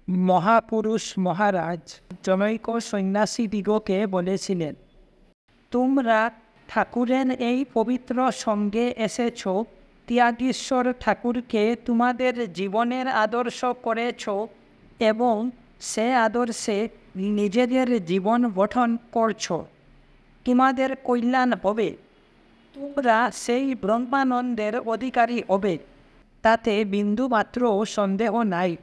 মহাপুরুষ মহারাজ জনৈক সন্ন্যাসীদিগকে বলেছিলেন, তোমরা ঠাকুরের এই পবিত্র সঙ্গে এসেছ, ত্যাগীশ্বর ঠাকুরকে তোমাদের জীবনের আদর্শ করেছ এবং সে আদর্শে নিজেদের জীবন গঠন করছ। তোমাদের কল্যাণ হবে, তোমরা সেই ব্রহ্মানন্দের অধিকারী হবে, তাতে বিন্দুমাত্র সন্দেহ নাই।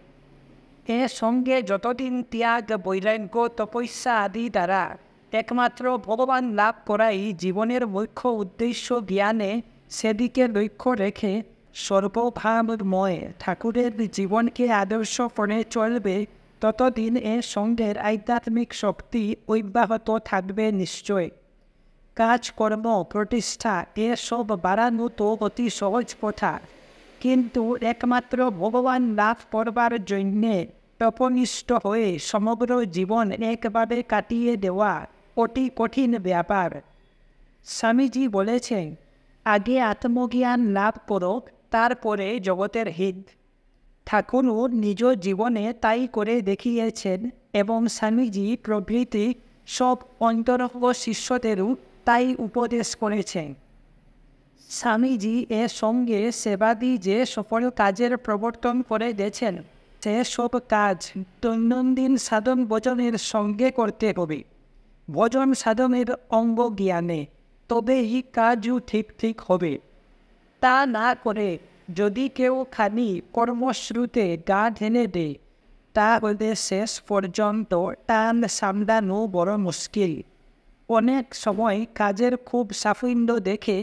এর সঙ্গে যতদিন ত্যাগ, বৈরাগ্য, তপস্যা আদি দ্বারা একমাত্র ভগবান লাভ করাই জীবনের মুখ্য উদ্দেশ্য জ্ঞানে সেদিকে লক্ষ্য রেখে সর্বভাবময় ঠাকুরের জীবনকে আদর্শ করে চলবে, ততদিন এর সঙ্গে আধ্যাত্মিক শক্তি অব্যাহত থাকবে নিশ্চয়। কাজকর্ম, প্রতিষ্ঠা এসব বাড়ানো তো অতি সহজ কথা, কিন্তু একমাত্র ভগবান লাভ করবার জন্যে তপনিষ্ঠ হয়ে সমগ্র জীবন একভাবে কাটিয়ে দেওয়া অতি কঠিন ব্যাপার। স্বামীজি বলেছেন, আগে আত্মজ্ঞান লাভ করো, তারপরে জগতের হিত। ঠাকুরও নিজ জীবনে তাই করে দেখিয়েছেন এবং স্বামীজি প্রভৃতি সব অন্তরঙ্গ শিষ্যদেরও তাই উপদেশ করেছেন। স্বামীজি এর সঙ্গে সেবাদি যে সকল কাজের প্রবর্তন করে দিয়েছেন, সেসব কাজ দৈনন্দিন সাধন ভজনের সঙ্গে করতে হবে। ভজন সাধনের অঙ্গ জ্ঞানে, তবেই কাজও ঠিক হবে। তা না করে যদি কেউ খানি কর্মশ্রুতে গা ঢেলে দেয়, তাহলে শেষ পর্যন্ত টান সামলানো বড় মুশকিল। অনেক সময় কাজের খুব সাফল্য দেখে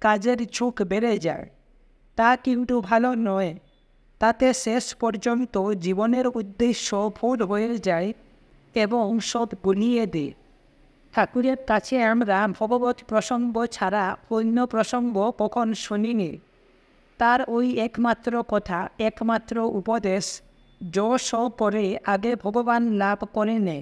কাজের ঝোঁক বেড়ে যায়, তা কিন্তু ভালো নয়। তাতে শেষ পর্যন্ত জীবনের উদ্দেশ্য ভুল হয়ে যায় এবং সব গুলিয়ে দেয়। ঠাকুরের কাছে আমরা ভগবত প্রসঙ্গ ছাড়া অন্য প্রসঙ্গ কখন শুনিনি। তার ওই একমাত্র কথা, একমাত্র উপদেশ, যশ করে আগে ভগবান লাভ করে নে।